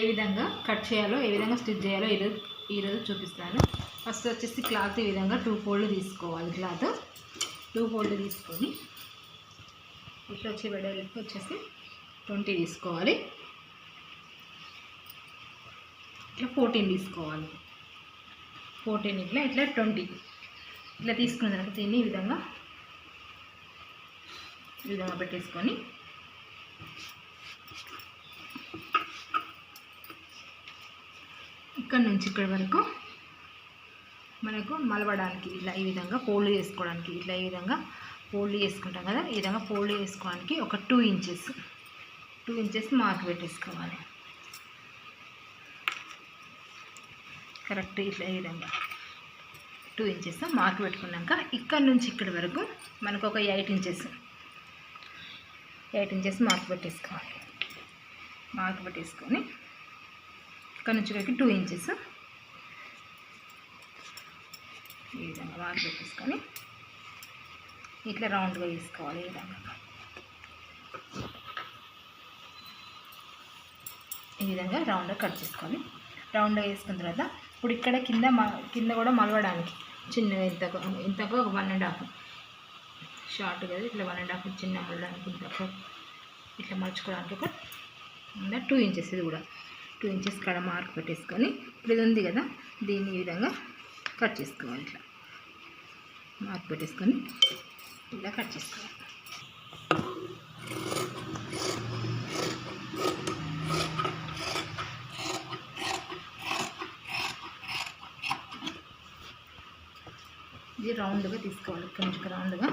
విధంగా కట్ చేయాలో, ఏ విధంగా స్టిచ్ చేయాలో ఈరోజు చూపిస్తాను. ఫస్ట్ వచ్చేసి క్లాత్ ఈ విధంగా 2 ఫోల్డ్ తీసుకోవాలి. క్లాత్ 2 ఫోల్డ్ తీసుకొని ఇట్లా వచ్చి వెడల్పు వచ్చేసి 20 తీసుకోవాలి. ఇట్లా 14 తీసుకోవాలి. 14 ఇట్లా 20 ఇట్లా తీసుకున్న తర్వాత దీన్ని ఈ విధంగా పెట్టేసుకొని ఇక్కడ నుంచి ఇక్కడ వరకు మనకు మలవడానికి ఇలా ఈ విధంగా ఫోల్డ్ చేసుకోవడానికి ఇట్లా ఈ విధంగా ఫోల్డ్ చేసుకుంటాం కదా, ఈ విధంగా ఫోల్డ్ చేసుకోవడానికి ఒక 2 ఇంచెస్ మార్క్ పెట్టేసుకోవాలి. కరెక్ట్ ఇట్లా ఈ విధంగా 2 ఇంచెస్ మార్క్ పెట్టుకున్నాక ఇక్కడ నుంచి ఇక్కడ వరకు మనకు ఒక 8 ఇంచెస్ మార్క్ పెట్టేసుకోవాలి. మార్క్ పెట్టేసుకొని ఇక్కడ నుంచి ఇక్కడికి 2 ఇంచెస్ ఈ విధంగా మార్క్ పెట్టేసుకొని ఇట్లా రౌండ్గా వేసుకోవాలి. ఈ విధంగా రౌండ్గా కట్ చేసుకోవాలి. రౌండ్గా వేసుకున్న తర్వాత ఇప్పుడు ఇక్కడ కింద కూడా మలవడానికి చిన్న ఇంతకు ఒక 1.5 షార్ట్ కదా, ఇట్లా 1.5 చిన్న మలవడానికి ఇంతకు ఇట్లా మలుచుకోవడానికి ఒక 2 ఇంచెస్, ఇది కూడా 2 ఇంచెస్ కాడ మార్క్ పెట్టేసుకొని ఇప్పుడు ఇది ఉంది కదా, దీన్ని ఈ విధంగా కట్ చేసుకోవాలి. ఇట్లా మార్క్ పెట్టేసుకొని ఇలా కట్ చేసుకోవాలి. ఇది రౌండ్గా తీసుకోవాలి. ఇక్కడ నుంచి రౌండ్గా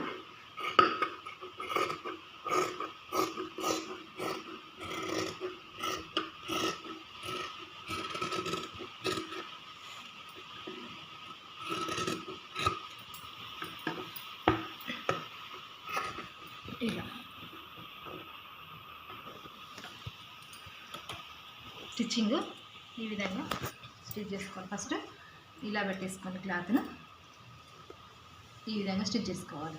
ఇలా స్టిచ్చింగ్ ఈ విధంగా స్టిచ్ చేసుకోవాలి. ఫస్ట్ ఇలా పెట్టేసుకోండి, క్లాత్ను ఈ విధంగా స్టిచ్ చేసుకోవాలి.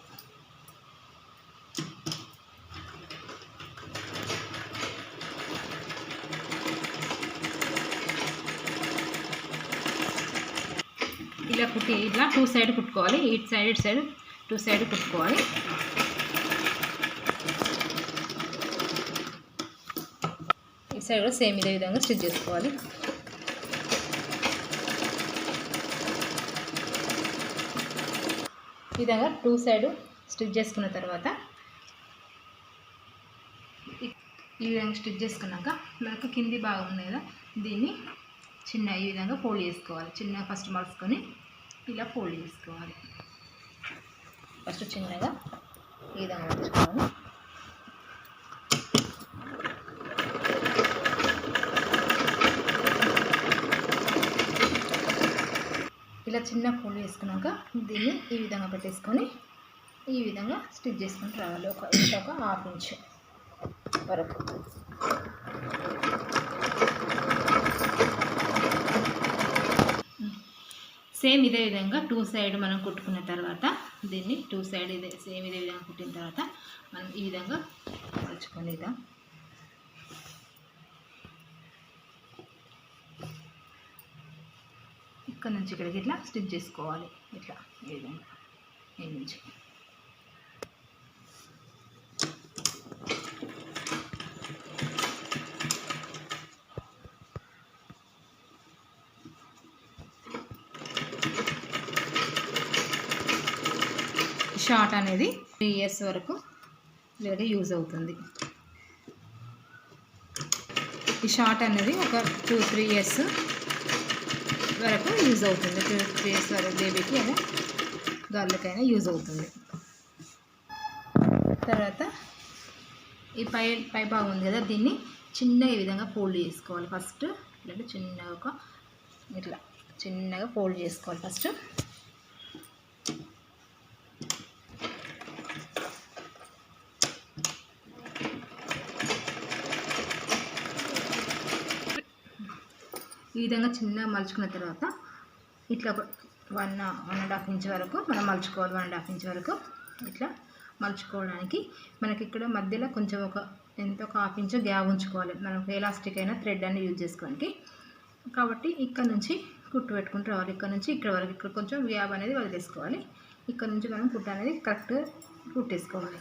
ఇలా ఇట్లా 2 సైడ్ కుట్టుకోవాలి. ఇటు సైడ్ 2 సైడ్ కుట్టుకోవాలి. ఈ సైడ్ కూడా సేమ్ ఇదే విధంగా స్టిచ్ చేసుకోవాలి. ఈ విధంగా 2 సైడ్ స్టిచ్ చేసుకున్న తర్వాత ఈ విధంగా స్టిచ్ చేసుకున్నాక మనకు కింది భాగం ఉంది కదా, దీన్ని చిన్న ఈ విధంగా ఫోల్డ్ చేసుకోవాలి. చిన్న ఫస్ట్ మలుచుకొని ఇలా ఫోల్డ్ చేసుకోవాలి. ఫస్ట్ చిన్నగా ఈ విధంగా మలుచుకోవాలి. ఇలా చిన్న ఫోల్డ్ చేసుకున్నాక దీన్ని ఈ విధంగా పెట్టేసుకొని ఈ విధంగా స్టిచ్ చేసుకుంటూ రావాలి. ఒక 1/2 ఇంచ్ వరకు. సేమ్ ఇదే విధంగా 2 సైడ్ మనం కుట్టుకున్న తర్వాత దీన్ని 2 సైడ్ సేమ్ ఇదే విధంగా కుట్టిన తర్వాత మనం ఈ విధంగా మలుచుకొని ఇక్కడ నుంచి ఇక్కడికి ఇట్లా స్టిచ్ చేసుకోవాలి. ఇట్లా ఈ విధంగా ఈ నుంచి షార్ట్ అనేది 3 ఇయర్స్ వరకు ఇలాగే యూజ్ అవుతుంది. ఈ షార్ట్ అనేది ఒక 2-3 ఇయర్స్ వరకు యూజ్ అవుతుంది. 2-3 ఇయర్స్ వరకు బేబీకి అయినా గర్ల్కైనా యూజ్ అవుతుంది. తర్వాత ఈ పై భాగం ఉంది కదా, దీన్ని చిన్నగా ఈ విధంగా ఫోల్డ్ చేసుకోవాలి. ఫస్ట్ ఇట్లా చిన్నగా ఇట్లా చిన్నగా ఫోల్డ్ చేసుకోవాలి. ఫస్ట్ ఈ విధంగా చిన్నగా మలుచుకున్న తర్వాత ఇట్లా 1.5 ఇంచ్ వరకు మనం మలుచుకోవాలి. 1.5 ఇంచ్ వరకు ఇట్లా మలుచుకోవడానికి మనకి ఇక్కడ మధ్యలో కొంచెం ఒక హాఫ్ ఇంచ్ గ్యాప్ ఉంచుకోవాలి. మనం ఎలాస్టిక్ అయినా థ్రెడ్ అని యూజ్ చేసుకోవడానికి. కాబట్టి ఇక్కడ నుంచి కుట్టు పెట్టుకుంటూ రావాలి. ఇక్కడ నుంచి ఇక్కడ వరకు ఇక్కడ కొంచెం గ్యాప్ అనేది వదిలేసుకోవాలి. ఇక్కడ నుంచి మనం కుట్టు అనేది కరెక్ట్గా కుట్టేసుకోవాలి.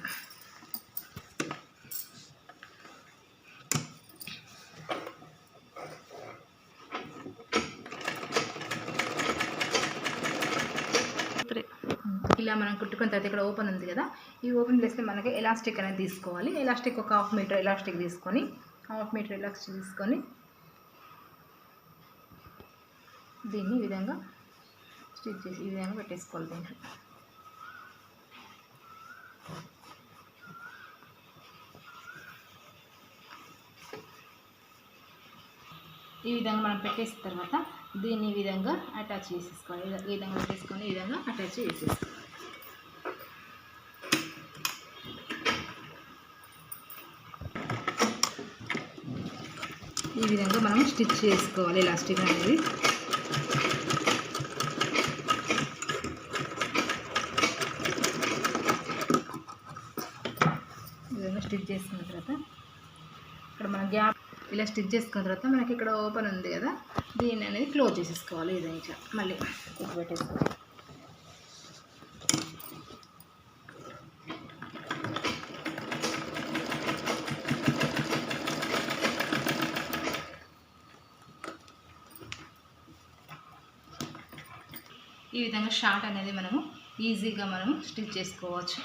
ఇలా మనం కుట్టుకున్న తర్వాత ఇక్కడ ఓపెన్ ఉంది కదా, ఈ ఓపెన్ ప్లేస్లో మనకి ఎలాస్టిక్ అనేది తీసుకోవాలి. ఎలాస్టిక్ ఒక 1/2 మీటర్ ఎలాస్టిక్ తీసుకొని 1/2 మీటర్ ఎలాస్టిక్ తీసుకొని దీన్ని ఈ విధంగా స్టిచ్ చేసి ఈ విధంగా పెట్టేసుకోవాలి. దీంట్లో ఈ విధంగా మనం పెట్టేసిన తర్వాత దీన్ని ఈ విధంగా అటాచ్ చేసేసుకోవాలి. ఈ విధంగా పెట్టేసుకొని ఈ విధంగా అటాచ్ చేసేసుకోవాలి. ఈ విధంగా మనం స్టిచ్ చేసుకోవాలి ఎలాస్టిక్ అనేది. ఈ విధంగా స్టిచ్ చేసుకున్న తర్వాత ఇక్కడ మన గ్యాప్ ఇలా స్టిచ్ చేసుకున్న తర్వాత మనకి ఇక్కడ ఓపెన్ ఉంది కదా, దీన్ని అనేది క్లోజ్ చేసేసుకోవాలి. ఈ విధంగా మళ్ళీ పెట్టేసుకోవాలి. ఈ విధంగా షార్ట్ అనేది మనము ఈజీగా మనం స్టిచ్ చేసుకోవచ్చు.